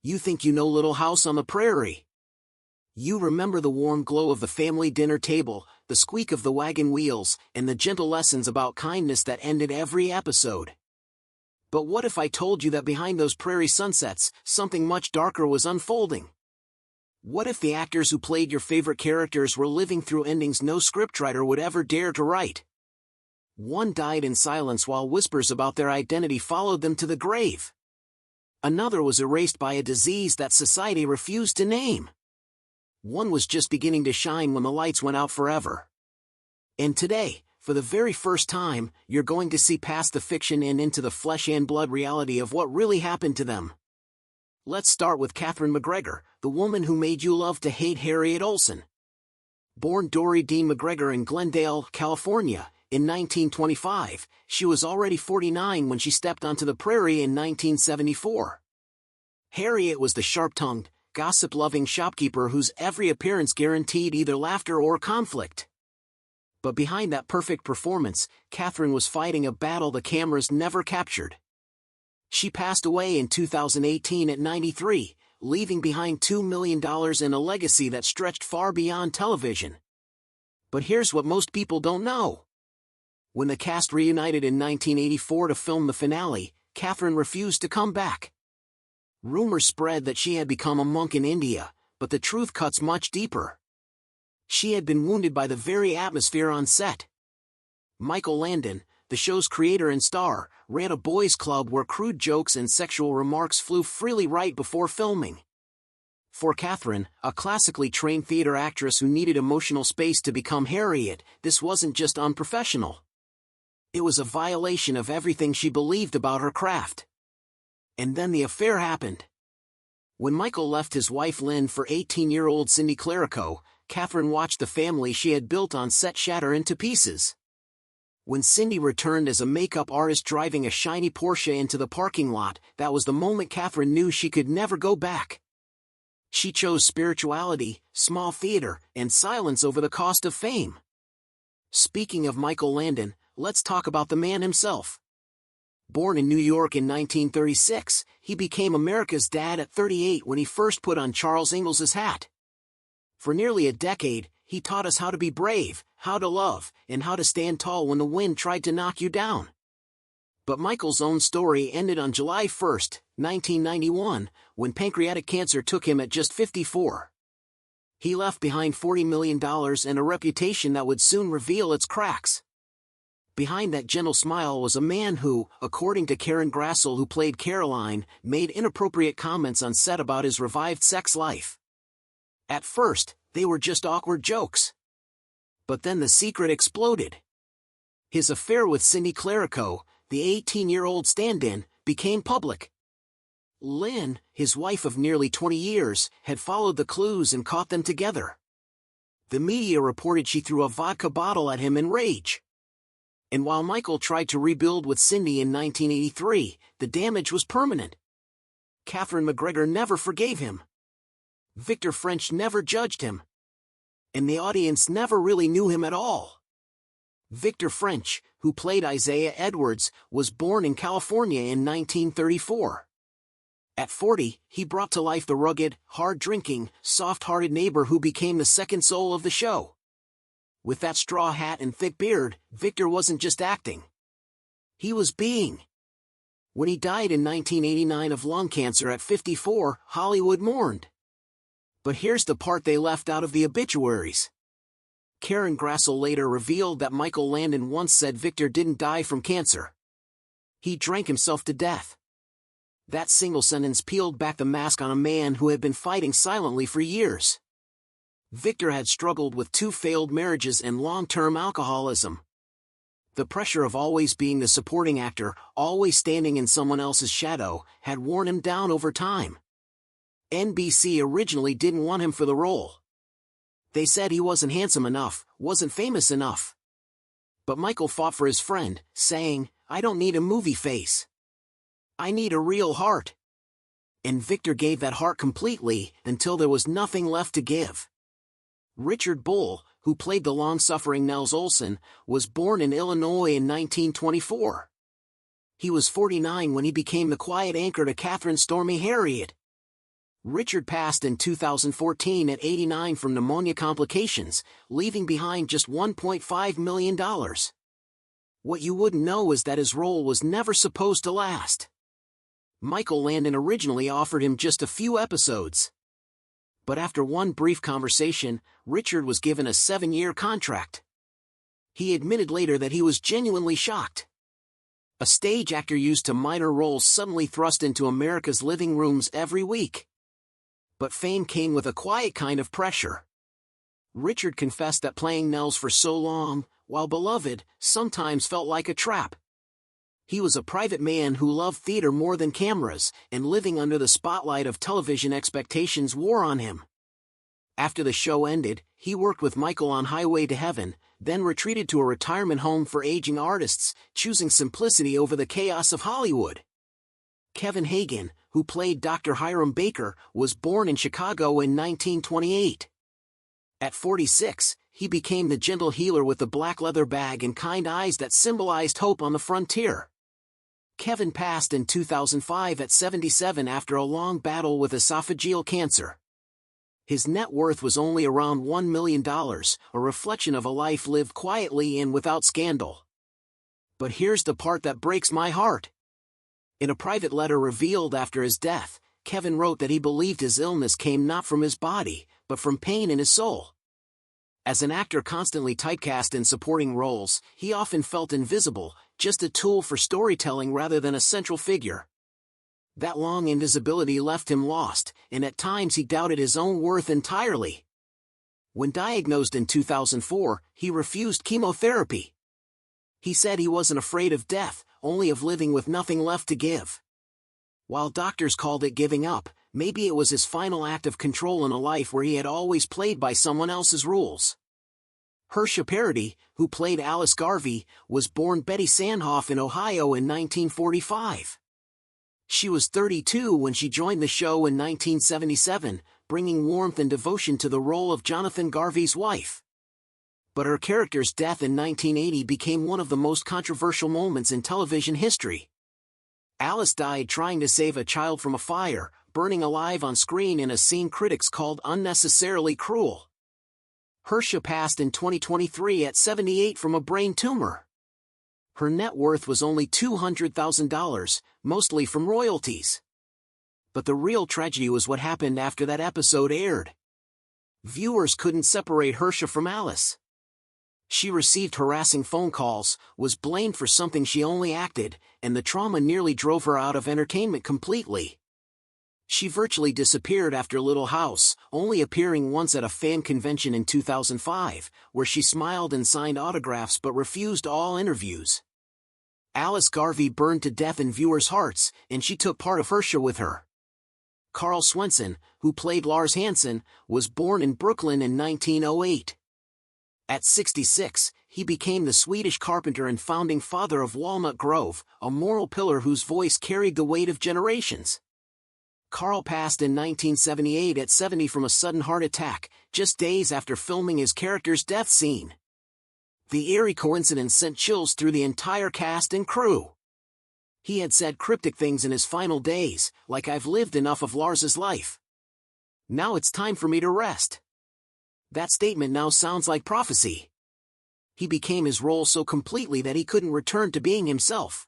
You think you know Little House on the Prairie. You remember the warm glow of the family dinner table, the squeak of the wagon wheels, and the gentle lessons about kindness that ended every episode. But what if I told you that behind those prairie sunsets, something much darker was unfolding? What if the actors who played your favorite characters were living through endings no scriptwriter would ever dare to write? One died in silence while whispers about their identity followed them to the grave. Another was erased by a disease that society refused to name. One was just beginning to shine when the lights went out forever. And today, for the very first time, you're going to see past the fiction and into the flesh and blood reality of what really happened to them. Let's start with Katharine McGregor, the woman who made you love to hate Harriet Olsen. Born Dory Dean McGregor in Glendale, California, in 1925, she was already 49 when she stepped onto the prairie in 1974. Harriet was the sharp-tongued, gossip-loving shopkeeper whose every appearance guaranteed either laughter or conflict. But behind that perfect performance, Katharine was fighting a battle the cameras never captured. She passed away in 2018 at 93, leaving behind $2 million in a legacy that stretched far beyond television. But here's what most people don't know. When the cast reunited in 1984 to film the finale, Katharine refused to come back. Rumors spread that she had become a monk in India, but the truth cuts much deeper. She had been wounded by the very atmosphere on set. Michael Landon, the show's creator and star, ran a boys' club where crude jokes and sexual remarks flew freely right before filming. For Katharine, a classically trained theater actress who needed emotional space to become Harriet, this wasn't just unprofessional. It was a violation of everything she believed about her craft. And then the affair happened. When Michael left his wife Lynn for 18-year-old Cindy Clerico, Katharine watched the family she had built on set shatter into pieces. When Cindy returned as a makeup artist driving a shiny Porsche into the parking lot, that was the moment Katharine knew she could never go back. She chose spirituality, small theater, and silence over the cost of fame. Speaking of Michael Landon, let's talk about the man himself. Born in New York in 1936, he became America's dad at 38 when he first put on Charles Ingalls' hat. For nearly a decade, he taught us how to be brave, how to love, and how to stand tall when the wind tried to knock you down. But Michael's own story ended on July 1, 1991, when pancreatic cancer took him at just 54. He left behind $40 million and a reputation that would soon reveal its cracks. Behind that gentle smile was a man who, according to Karen Grassel, who played Caroline, made inappropriate comments on set about his revived sex life. At first, they were just awkward jokes. But then the secret exploded. His affair with Cindy Clerico, the 18-year-old stand-in, became public. Lynn, his wife of nearly 20 years, had followed the clues and caught them together. The media reported she threw a vodka bottle at him in rage. And while Michael tried to rebuild with Cindy in 1983, the damage was permanent. Katharine McGregor never forgave him. Victor French never judged him. And the audience never really knew him at all. Victor French, who played Isaiah Edwards, was born in California in 1934. At 40, he brought to life the rugged, hard-drinking, soft-hearted neighbor who became the second soul of the show. With that straw hat and thick beard, Victor wasn't just acting. He was being. When he died in 1989 of lung cancer at 54, Hollywood mourned. But here's the part they left out of the obituaries. Karen Grassel later revealed that Michael Landon once said Victor didn't die from cancer. He drank himself to death. That single sentence peeled back the mask on a man who had been fighting silently for years. Victor had struggled with 2 failed marriages and long-term alcoholism. The pressure of always being the supporting actor, always standing in someone else's shadow, had worn him down over time. NBC originally didn't want him for the role. They said he wasn't handsome enough, wasn't famous enough. But Michael fought for his friend, saying, "I don't need a movie face. I need a real heart." And Victor gave that heart completely, until there was nothing left to give. Richard Bull, who played the long-suffering Nels Olson, was born in Illinois in 1924. He was 49 when he became the quiet anchor to Katherine's stormy Harriet. Richard passed in 2014 at 89 from pneumonia complications, leaving behind just $1.5 million. What you wouldn't know is that his role was never supposed to last. Michael Landon originally offered him just a few episodes. But after one brief conversation, Richard was given a 7-year contract. He admitted later that he was genuinely shocked. A stage actor used to minor roles suddenly thrust into America's living rooms every week. But fame came with a quiet kind of pressure. Richard confessed that playing Nels for so long, while beloved, sometimes felt like a trap. He was a private man who loved theater more than cameras, and living under the spotlight of television expectations wore on him. After the show ended, he worked with Michael on Highway to Heaven, then retreated to a retirement home for aging artists, choosing simplicity over the chaos of Hollywood. Kevin Hagen, who played Dr. Hiram Baker, was born in Chicago in 1928. At 46, he became the gentle healer with the black leather bag and kind eyes that symbolized hope on the frontier. Kevin passed in 2005 at 77 after a long battle with esophageal cancer. His net worth was only around $1 million, a reflection of a life lived quietly and without scandal. But here's the part that breaks my heart. In a private letter revealed after his death, Kevin wrote that he believed his illness came not from his body, but from pain in his soul. As an actor constantly typecast in supporting roles, he often felt invisible, just a tool for storytelling rather than a central figure. That long invisibility left him lost, and at times he doubted his own worth entirely. When diagnosed in 2004, he refused chemotherapy. He said he wasn't afraid of death, only of living with nothing left to give. While doctors called it giving up, maybe it was his final act of control in a life where he had always played by someone else's rules. Hersha Parody, who played Alice Garvey, was born Betty Sandhoff in Ohio in 1945. She was 32 when she joined the show in 1977, bringing warmth and devotion to the role of Jonathan Garvey's wife. But her character's death in 1980 became one of the most controversial moments in television history. Alice died trying to save a child from a fire, burning alive on screen in a scene critics called unnecessarily cruel. Hersha passed in 2023 at 78 from a brain tumor. Her net worth was only $200,000, mostly from royalties. But the real tragedy was what happened after that episode aired. Viewers couldn't separate Hersha from Alice. She received harassing phone calls, was blamed for something she only acted, and the trauma nearly drove her out of entertainment completely. She virtually disappeared after Little House, only appearing once at a fan convention in 2005, where she smiled and signed autographs but refused all interviews. Alice Garvey burned to death in viewers' hearts, and she took part of Hersha with her. Carl Swenson, who played Lars Hansen, was born in Brooklyn in 1908. At 66, he became the Swedish carpenter and founding father of Walnut Grove, a moral pillar whose voice carried the weight of generations. Carl passed in 1978 at 70 from a sudden heart attack, just days after filming his character's death scene. The eerie coincidence sent chills through the entire cast and crew. He had said cryptic things in his final days, like "I've lived enough of Lars's life. Now it's time for me to rest." That statement now sounds like prophecy. He became his role so completely that he couldn't return to being himself.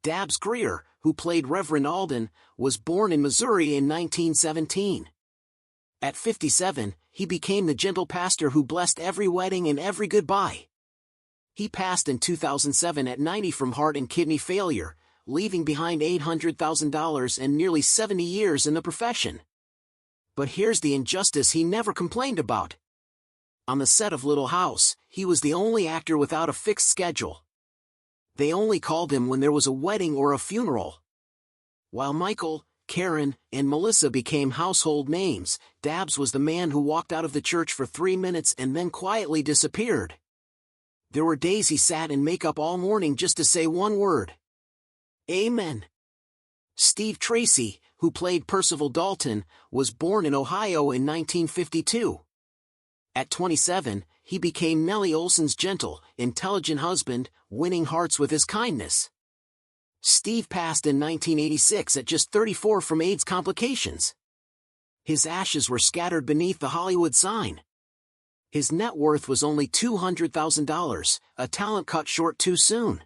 Dabbs Greer, who played Reverend Alden, was born in Missouri in 1917. At 57, he became the gentle pastor who blessed every wedding and every goodbye. He passed in 2007 at 90 from heart and kidney failure, leaving behind $800,000 and nearly 70 years in the profession. But here's the injustice he never complained about. On the set of Little House, he was the only actor without a fixed schedule. They only called him when there was a wedding or a funeral. While Michael, Karen, and Melissa became household names, Dabbs was the man who walked out of the church for 3 minutes and then quietly disappeared. There were days he sat in makeup all morning just to say one word: Amen. Steve Tracy, who played Percival Dalton, was born in Ohio in 1952. At 27, he became Nellie Olson's gentle, intelligent husband, winning hearts with his kindness. Steve passed in 1986 at just 34 from AIDS complications. His ashes were scattered beneath the Hollywood sign. His net worth was only $200,000, a talent cut short too soon.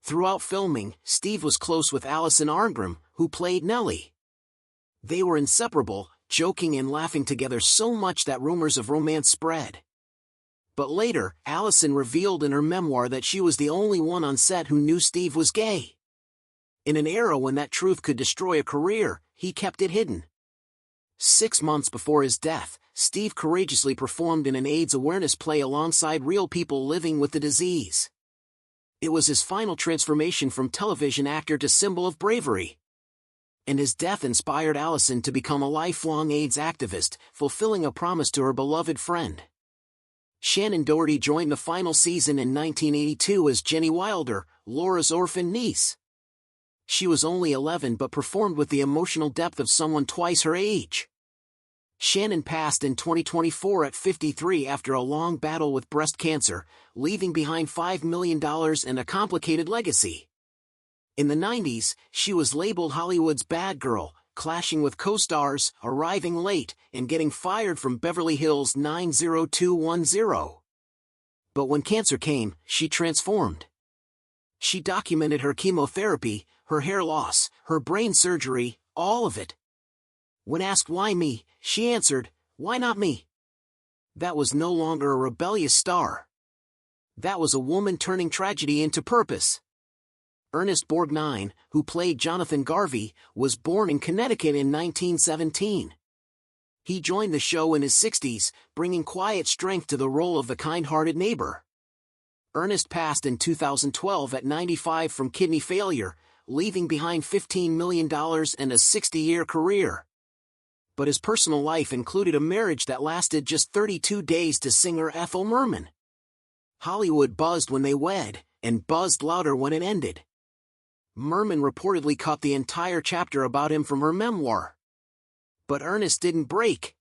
Throughout filming, Steve was close with Alison Arngrim, who played Nellie. They were inseparable, joking and laughing together so much that rumors of romance spread. But later, Alison revealed in her memoir that she was the only one on set who knew Steve was gay. In an era when that truth could destroy a career, he kept it hidden. 6 months before his death, Steve courageously performed in an AIDS awareness play alongside real people living with the disease. It was his final transformation from television actor to symbol of bravery. And his death inspired Alison to become a lifelong AIDS activist, fulfilling a promise to her beloved friend. Shannon Doherty joined the final season in 1982 as Jenny Wilder, Laura's orphan niece. She was only 11 but performed with the emotional depth of someone twice her age. Shannon passed in 2024 at 53 after a long battle with breast cancer, leaving behind $5 million and a complicated legacy. In the 90s, she was labeled Hollywood's bad girl, clashing with co-stars, arriving late, and getting fired from Beverly Hills 90210. But when cancer came, she transformed. She documented her chemotherapy, her hair loss, her brain surgery, all of it. When asked why me, she answered, "Why not me?" That was no longer a rebellious star. That was a woman turning tragedy into purpose. Ernest Borgnine, who played Jonathan Garvey, was born in Connecticut in 1917. He joined the show in his 60s, bringing quiet strength to the role of the kind-hearted neighbor. Ernest passed in 2012 at 95 from kidney failure, leaving behind $15 million and a 60-year career. But his personal life included a marriage that lasted just 32 days to singer Ethel Merman. Hollywood buzzed when they wed, and buzzed louder when it ended. Merman reportedly cut the entire chapter about him from her memoir. But Ernest didn't break.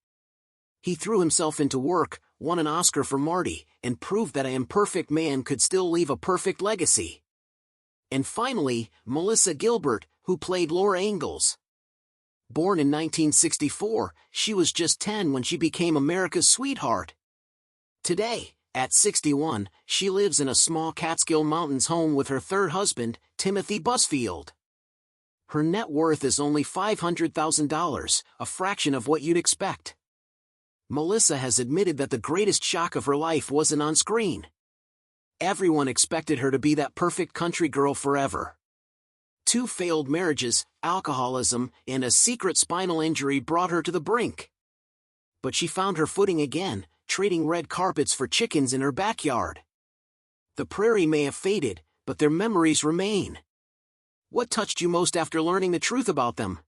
He threw himself into work, won an Oscar for Marty, and proved that an imperfect man could still leave a perfect legacy. And finally, Melissa Gilbert, who played Laura Ingalls. Born in 1964, she was just 10 when she became America's sweetheart. Today, at 61, she lives in a small Catskill Mountains home with her third husband, Timothy Busfield. Her net worth is only $500,000, a fraction of what you'd expect. Melissa has admitted that the greatest shock of her life wasn't on screen. Everyone expected her to be that perfect country girl forever. 2 failed marriages, alcoholism, and a secret spinal injury brought her to the brink. But she found her footing again, trading red carpets for chickens in her backyard. The prairie may have faded, but their memories remain. What touched you most after learning the truth about them?